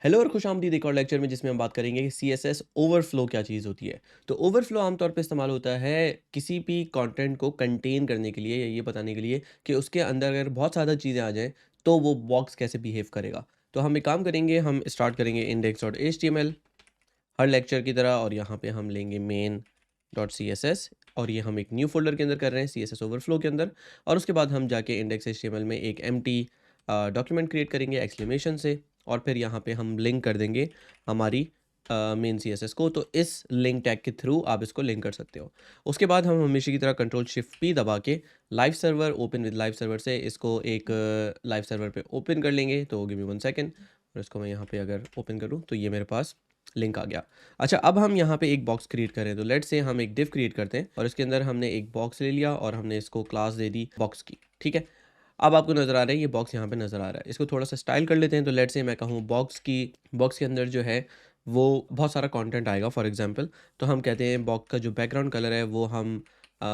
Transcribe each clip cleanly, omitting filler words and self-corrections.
Hello और खुशामदीद एक और लेक्चर में जिसमें हम बात करेंगे कि सीएसएस ओवरफ्लो क्या चीज़ होती है। तो ओवरफ्लो आमतौर पे इस्तेमाल होता है किसी भी कंटेंट को कंटेन करने के लिए या ये बताने के लिए कि उसके अंदर अगर बहुत ज़्यादा चीज़ें आ जाएँ तो वो बॉक्स कैसे बिहेव करेगा। तो हम एक काम करेंगे, हम स्टार्ट करेंगे index.html हर लेक्चर की तरह, और यहाँ पे हम लेंगे main.css और ये हम एक न्यू फ़ोल्डर के अंदर कर रहे हैं सीएसएस ओवरफ्लो के अंदर। और उसके बाद हम जाके index.html में एक एम्प्टी डॉक्यूमेंट क्रिएट करेंगे एक्सक्लेमेशन से, और फिर यहाँ पे हम लिंक कर देंगे हमारी मेन सीएसएस को। तो इस लिंक टैग के थ्रू आप इसको लिंक कर सकते हो। उसके बाद हम हमेशा की तरह Ctrl+Shift+P दबा के live server open with live server से इसको एक लाइव सर्वर पे ओपन कर लेंगे। तो गिव मी 1 सेकंड, और इसको मैं यहाँ पे अगर ओपन करूँ तो ये मेरे पास लिंक आ गया। अच्छा, अब हम यहाँ पे एक बॉक्स क्रिएट करें, तो लेट्स से हम एक डिव क्रिएट करते हैं और इसके अंदर हमने एक बॉक्स ले लिया और हमने इसको क्लास दे दी बॉक्स की। ठीक है, अब आपको नज़र आ रहा है ये बॉक्स यहाँ पे नज़र आ रहा है। इसको थोड़ा सा स्टाइल कर लेते हैं। तो लेट्स से मैं कहूँ बॉक्स के अंदर जो है वो बहुत सारा कंटेंट आएगा फॉर एग्जांपल। तो हम कहते हैं बॉक्स का जो बैकग्राउंड कलर है वो हम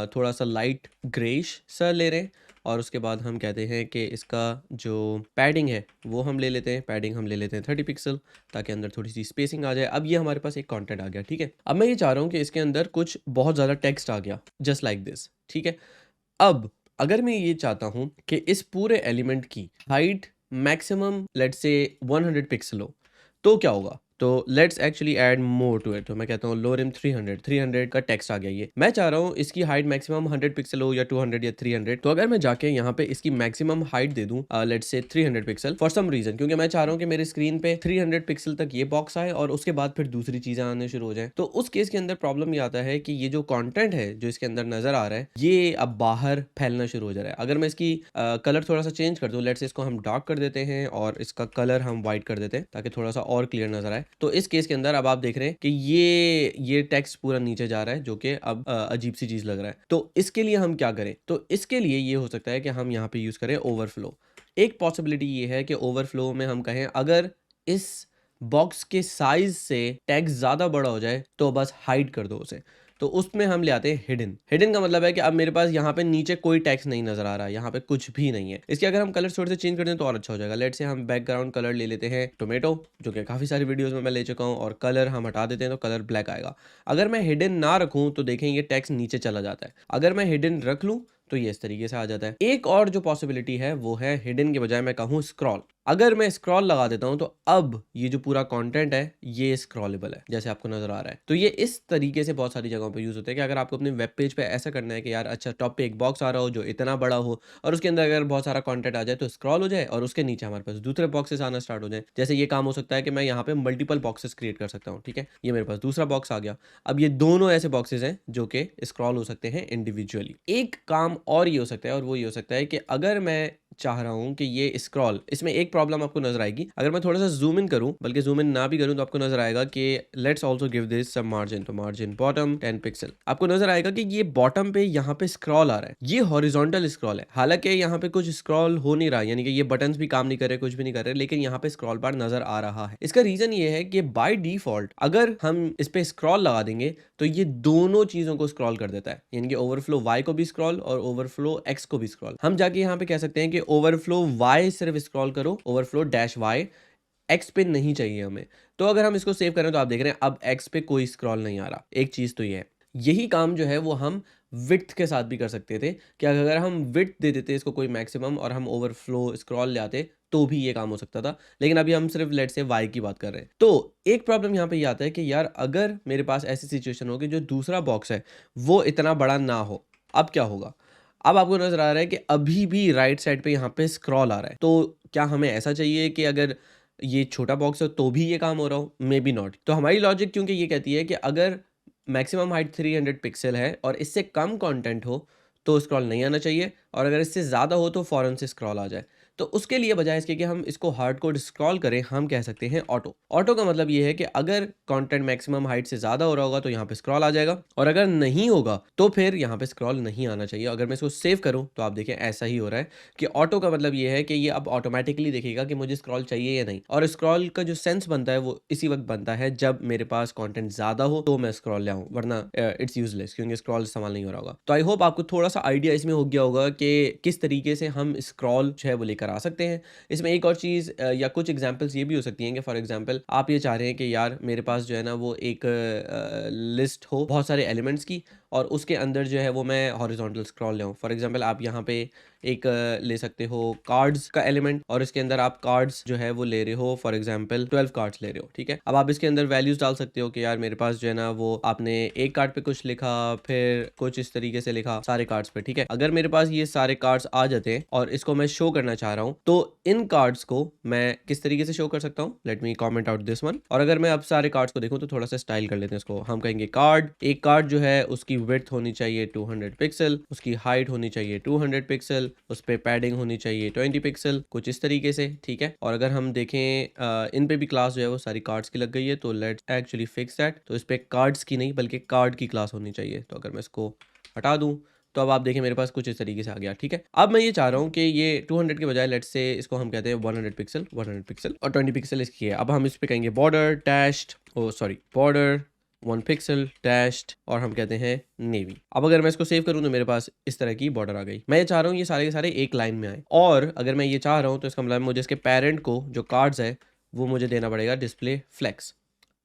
थोड़ा सा लाइट ग्रेइश सा ले रहे हैं, और उसके बाद हम कहते हैं कि इसका जो पैडिंग है वो हम ले लेते हैं, पैडिंग हम ले लेते हैं 30 पिक्सल, ताकि अंदर थोड़ी सी स्पेसिंग आ जाए। अब ये हमारे पास एक कंटेंट आ गया। ठीक है, अब मैं ये चाह रहा हूँ कि इसके अंदर कुछ बहुत ज़्यादा टेक्स्ट आ गया जस्ट लाइक दिस। ठीक है, अब अगर मैं ये चाहता हूँ कि इस पूरे एलिमेंट की height maximum let's say 100 pixel हो, तो क्या होगा? तो let's actually add more to it. तो मैं कहता हूँ लोरिम 300 का टेक्स्ट आ गया। ये मैं चाह रहा हूँ इसकी हाइट मैक्सिमम 100 पिक्सल हो या 200 या 300। तो अगर मैं जाके यहाँ पे इसकी मैक्सिमम हाइट दे दूँ let's say 300 pixel for some reason, क्योंकि मैं चाह रहा हूँ कि मेरे स्क्रीन पे 300 पिक्सल तक ये बॉक्स आए और उसके बाद फिर दूसरी चीजें आने शुरू हो जाए। तो उस केस के अंदर प्रॉब्लम ये आता है कि ये जो कंटेंट है जो इसके अंदर नजर आ रहा है ये अब बाहर फैलना शुरू हो जा रहा है। अगर मैं इसकी कलर थोड़ा सा चेंज कर दूं, लेट्स से इसको हम डार्क कर देते हैं और इसका कलर हम वाइट कर देते हैं ताकि थोड़ा सा और क्लियर नजर आए। तो इस केस के अंदर अब आप देख रहे हैं कि ये टेक्स्ट पूरा नीचे जा रहा है, जो कि अब अजीब सी चीज लग रहा है। तो इसके लिए हम क्या करें? तो इसके लिए ये हो सकता है कि हम यहाँ पे यूज करें ओवरफ्लो। एक पॉसिबिलिटी ये है कि ओवरफ्लो में हम कहें अगर इस बॉक्स के साइज से टेक्स्ट ज्यादा बड़ा हो जाए तो बस हाइड कर दो उसे। तो उसमें हम ले आते हैं हिडन। हिडन का मतलब है कि अब मेरे पास यहाँ पे नीचे कोई टेक्स्ट नहीं नजर आ रहा है, यहाँ पे कुछ भी नहीं है। इसके अगर हम कलर थोड़े से चेंज कर दें तो और अच्छा हो जाएगा। लेट से हम बैकग्राउंड कलर ले लेते हैं टोमेटो, जो कि काफी सारी वीडियोस में मैं ले चुका हूँ, और कलर हम हटा देते हैं तो कलर ब्लैक आएगा। अगर मैं हिडन ना रखूं तो देखें ये टेक्स्ट नीचे चला जाता है। अगर मैं हिडन रख लूं तो ये इस तरीके से आ जाता है। एक और जो पॉसिबिलिटी है वो है हिडन के बजाय मैं कहूँ स्क्रॉल। अगर मैं स्क्रॉल लगा देता हूं तो अब ये जो पूरा कंटेंट है ये स्क्रॉलेबल है, जैसे आपको नजर आ रहा है। तो ये इस तरीके से बहुत सारी जगहों पे यूज होता है कि अगर आपको अपने वेब पेज पे ऐसा करना है कि यार अच्छा टॉप पे एक बॉक्स आ रहा हो जो इतना बड़ा हो और उसके अंदर अगर बहुत सारा कंटेंट आ जाए तो स्क्रॉल हो जाए और उसके नीचे हमारे पास दूसरे बॉक्सेस आना स्टार्ट हो जाए। जैसे ये काम हो सकता है कि मैं यहाँ पे मल्टीपल बॉक्सेस क्रिएट कर सकता हूँ। ठीक है, ये मेरे पास दूसरा बॉक्स आ गया। अब ये दोनों ऐसे बॉक्सेस हैं जो कि स्क्रॉल हो सकते हैं इंडिविजुअली। एक काम और ये हो सकता है, और वो ये हो सकता है कि अगर मैं चाह रहा हूं कि ये स्क्रॉल, इसमें एक प्रॉब्लम आपको नजर आएगी। अगर मैं थोड़ा सा जूम इन करूं, बल्कि जूम इन ना भी करूं, तो आपको नजर आएगा कि let's also give this some margin. तो मार्जिन बॉटम 10 पिक्सल। आपको नजर आएगा कि ये बॉटम पे यहाँ पे स्क्रॉल आ रहा है, ये हॉरिजॉन्टल स्क्रॉल है। हालांकि यहाँ पे कुछ स्क्रॉल हो नहीं रहा, यानी कि ये बटन्स भी काम नहीं कर रहे, कुछ भी नहीं कर रहे, लेकिन यहाँ पे स्क्रॉल बार नजर आ रहा है। इसका रीजन ये है कि बाय डिफॉल्ट अगर हम इस पे स्क्रॉल लगा देंगे तो ये दोनों चीजों को स्क्रॉल कर देता है, यानी कि ओवरफ्लो वाई को भी स्क्रॉल और ओवरफ्लो एक्स को भी स्क्रॉल। हम जाके यहाँ पे कह सकते हैं कि ओवरफ्लो वाई सिर्फ स्क्रॉल करो, ओवरफ्लो डैश वाई, एक्स पे नहीं चाहिए हमें। तो अगर हम इसको सेव करें तो आप देख रहे हैं अब एक्स पे कोई स्क्रॉल नहीं आ रहा। एक चीज तो ये है। यही काम जो है वो हम विड्थ के साथ भी कर सकते थे कि अगर हम विड्थ दे देते इसको कोई मैक्सिमम और हम ओवरफ्लो स्क्रॉल ले आते तो भी ये काम हो सकता था, लेकिन अभी हम सिर्फ लेट से वाई की बात कर रहे हैं। तो एक प्रॉब्लम यहाँ पे ये आता है कि यार अगर मेरे पास ऐसी सिचुएशन हो कि जो दूसरा बॉक्स है वो इतना बड़ा ना हो, अब क्या होगा? अब आपको नजर आ रहा है कि अभी भी राइट साइड पे यहाँ पे स्क्रॉल आ रहा है। तो क्या हमें ऐसा चाहिए कि अगर ये छोटा बॉक्स हो तो भी ये काम हो रहा हो? May be not. तो हमारी लॉजिक क्योंकि ये कहती है कि अगर मैक्सिमम हाइट 300 पिक्सल है और इससे कम कंटेंट हो तो स्क्रॉल नहीं आना चाहिए, और अगर इससे ज़्यादा हो तो फौरन से स्क्रॉल आ जाए। तो उसके लिए बजाय इसके कि हम इसको हार्ड कोड स्क्रॉल करें, हम कह सकते हैं ऑटो। ऑटो का मतलब ये है कि अगर कंटेंट मैक्सिमम हाइट से ज़्यादा हो रहा होगा तो यहाँ पे स्क्रॉल आ जाएगा, और अगर नहीं होगा तो फिर यहाँ पे स्क्रॉल नहीं आना चाहिए। अगर मैं इसको सेव करूँ तो आप देखें ऐसा ही हो रहा है कि ऑटो का मतलब ये है कि ये अब ऑटोमेटिकली देखेगा कि मुझे स्क्रॉल चाहिए या नहीं, और स्क्रॉल का जो सेंस बनता है वो इसी वक्त बनता है जब मेरे पास कंटेंट ज्यादा हो तो मैं स्क्रॉल ले आऊं, वरना इट्स यूजलेस क्योंकि स्क्रॉल इस्तेमाल नहीं हो रहा होगा। तो आई होप आपको थोड़ा सा आइडिया इसमें हो गया होगा कि किस तरीके से हम स्क्रॉल जो है वो लेकर करा सकते हैं। इसमें एक और चीज़ या कुछ एग्ज़ाम्पल्स ये भी हो सकती हैं कि फॉर एग्ज़ाम्पल आप ये चाह रहे हैं कि यार मेरे पास जो है ना वो एक लिस्ट हो बहुत सारे एलिमेंट्स की और उसके अंदर जो है वो मैं हॉरिजॉन्टल स्क्रॉल ले आऊँ। फॉर एग्ज़ाम्पल आप यहाँ पे एक ले सकते हो कार्ड्स का एलिमेंट और इसके अंदर आप कार्ड्स जो है वो ले रहे हो, फॉर एग्ज़ाम्पल 12 कार्ड्स ले रहे हो, ठीक है? अब आप इसके अंदर वैल्यूज़ डाल सकते हो कि यार मेरे पास जो है ना वो आपने एक कार्ड पे कुछ लिखा, फिर कुछ इस तरीके से लिखा सारे कार्ड्स पे, ठीक है? अगर मेरे पास ये सारे कार्ड्स आ जाते हैं और इसको मैं शो करना चाह रहा हूँ, तो इन कार्ड्स को मैं किस तरीके से शो कर सकता हूँ? Let me comment out this one. और अगर मैं अब सारे कार्ड्स को देखूँ तो थोड़ा सा स्टाइल कर लेते हैं इसको। हम कहेंगे कार्ड, एक कार्ड जो है उसकी विड्थ होनी चाहिए 200 पिक्सल, उसकी हाइट होनी चाहिए 200 पिक्सल, उस पे पैडिंग होनी चाहिए 20 पिक्सल, कुछ इस तरीके से, ठीक है? और अगर हम देखें इन पे भी क्लास जो है वो सारी कार्ड्स की लग गई है, तो लेट्स एक्चुअली फिक्स दैट। तो इस पे कार्ड्स की नहीं बल्कि कार्ड की क्लास होनी चाहिए। तो अगर मैं इसको हटा दूं तो अब आप देखें मेरे पास कुछ इस तरीके से आ गया, ठीक है? अब मैं ये चाह रहा हूँ कि ये 200 के बजाय लेट्स से इसको हम कहते हैं 100 पिक्सल और 20 पिक्सल इसकी है। अब हम इस पे कहेंगे बॉर्डर डैश्ड, ओ सॉरी, बॉर्डर 1 पिक्सल डैश्ड और हम कहते हैं नेवी। अब अगर मैं इसको सेव करूं तो मेरे पास इस तरह की बॉर्डर आ गई। मैं ये चाह रहा हूँ ये सारे के सारे एक लाइन में आए और अगर मैं ये चाह रहा हूँ तो इसका मतलब मुझे इसके पेरेंट को जो कार्ड्स है वो मुझे देना पड़ेगा डिस्प्ले फ्लेक्स।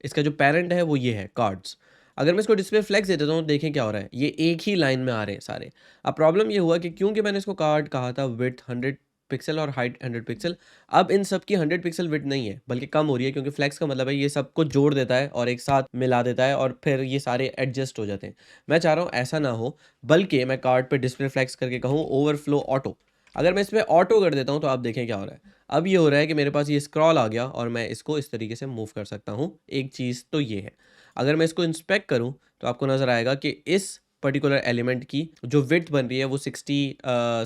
इसका जो पेरेंट है वो ये है कार्ड्स। अगर मैं इसको डिस्प्ले फ्लेक्स दे देता हूँ, देखें क्या हो रहा है, ये एक ही लाइन में आ रहे हैं सारे। अब प्रॉब्लम ये हुआ कि क्योंकि मैंने इसको कार्ड कहा था विड्थ 100 पिक्सल और हाइट 100 पिक्सल, अब इन सब की 100 पिक्सल विड्थ नहीं है बल्कि कम हो रही है, क्योंकि फ्लेक्स का मतलब है ये सबको जोड़ देता है और एक साथ मिला देता है और फिर ये सारे एडजस्ट हो जाते हैं। मैं चाह रहा हूँ ऐसा ना हो, बल्कि मैं कार्ड पे डिस्प्ले फ्लेक्स करके कहूँ ओवरफ्लो ऑटो। अगर मैं इसमें ऑटो कर देता हूँ तो आप देखें क्या हो रहा है। अब ये हो रहा है कि मेरे पास ये स्क्रॉल आ गया और मैं इसको इस तरीके से मूव कर सकता हूँ। एक चीज़ तो ये है। अगर मैं इसको इंस्पेक्ट करूँ तो आपको नज़र आएगा कि इस पर्टिकुलर एलिमेंट की जो विड्थ बन रही है वो 60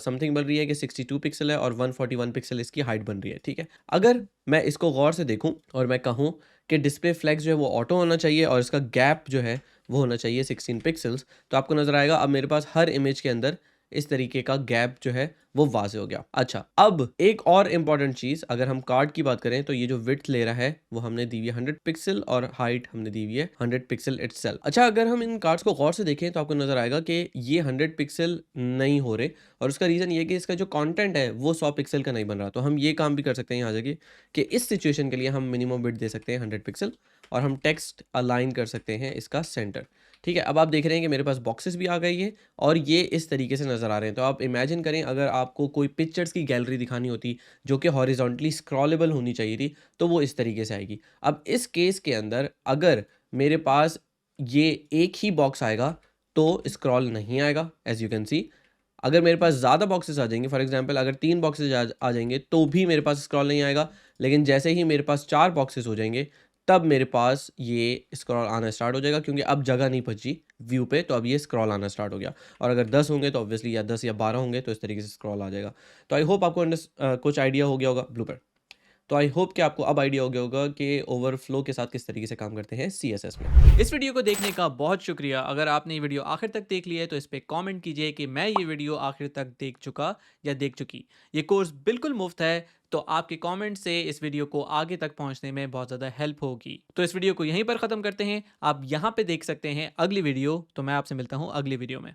समथिंग बन रही है कि 62 पिक्सल है और 141 पिक्सल इसकी हाइट बन रही है, ठीक है? अगर मैं इसको गौर से देखूँ और मैं कहूँ कि डिस्प्ले फ्लेक्स जो है वो ऑटो होना चाहिए और इसका गैप जो है वो होना चाहिए 16 पिक्सल्स, तो आपको नज़र आएगा अब मेरे पास हर इमेज के अंदर इस तरीके का गैप जो है वो वाज़ेह हो गया। अच्छा, अब एक और इम्पॉर्टेंट चीज़, अगर हम कार्ड की बात करें तो ये जो विड्थ ले रहा है वो हमने दी हुई है 100 पिक्सल और हाइट हमने दी हुई है 100 पिक्सल इटसेल्फ। अच्छा, अगर हम इन कार्ड्स को गौर से देखें तो आपको नज़र आएगा कि ये 100 पिक्सल नहीं हो रहे और उसका रीज़न ये है कि इसका जो कंटेंट है वो 100 पिक्सल का नहीं बन रहा। तो हम ये काम भी कर सकते हैं यहाँ जाके कि इस सिचुएशन के लिए हम मिनिमम विड्थ दे सकते हैं 100 पिक्सल और हम टेक्स्ट अलाइन कर सकते हैं इसका सेंटर, ठीक है? अब आप देख रहे हैं कि मेरे पास बॉक्सेस भी आ गई है और ये इस तरीके से नज़र आ रहे हैं। तो आप इमेजिन करें अगर आपको कोई पिक्चर्स की गैलरी दिखानी होती जो कि हॉरिजॉन्टली स्क्रॉलेबल होनी चाहिए थी, तो वो इस तरीके से आएगी। अब इस केस के अंदर अगर मेरे पास ये एक ही बॉक्स आएगा तो स्क्रॉल नहीं आएगा, एज़ यू कैन सी। अगर मेरे पास ज़्यादा बॉक्सेस आ जाएँगे, फॉर एग्ज़ाम्पल अगर 3 बॉक्सेस आ जाएँगे तो भी मेरे पास स्क्रॉल नहीं आएगा। लेकिन जैसे ही मेरे पास 4 बॉक्सेस हो जाएँगे तब मेरे पास ये स्क्रॉल आना स्टार्ट हो जाएगा, क्योंकि अब जगह नहीं बची व्यू पे, तो अब ये स्क्रॉल आना स्टार्ट हो गया। और अगर 10 होंगे तो ऑब्वियसली, या 10 या 12 होंगे तो इस तरीके से स्क्रॉल आ जाएगा। तो आई होप आपको कुछ आइडिया हो गया होगा ब्लूप्रिंट। तो आई होप कि आपको अब आइडिया हो गया होगा कि ओवरफ्लो के साथ किस तरीके से काम करते हैं सीएसएस में। इस वीडियो को देखने का बहुत शुक्रिया। अगर आपने ये वीडियो आखिर तक देख लिया है तो इस पे कमेंट कीजिए कि मैं ये वीडियो आखिर तक देख चुका या देख चुकी। ये कोर्स बिल्कुल मुफ्त है, तो आपके कमेंट से इस वीडियो को आगे तक पहुंचने में बहुत ज़्यादा हेल्प होगी। तो इस वीडियो को यहीं पर ख़त्म करते हैं। आप यहाँ पे देख सकते हैं अगली वीडियो। तो मैं आपसे मिलता हूँ अगली वीडियो में।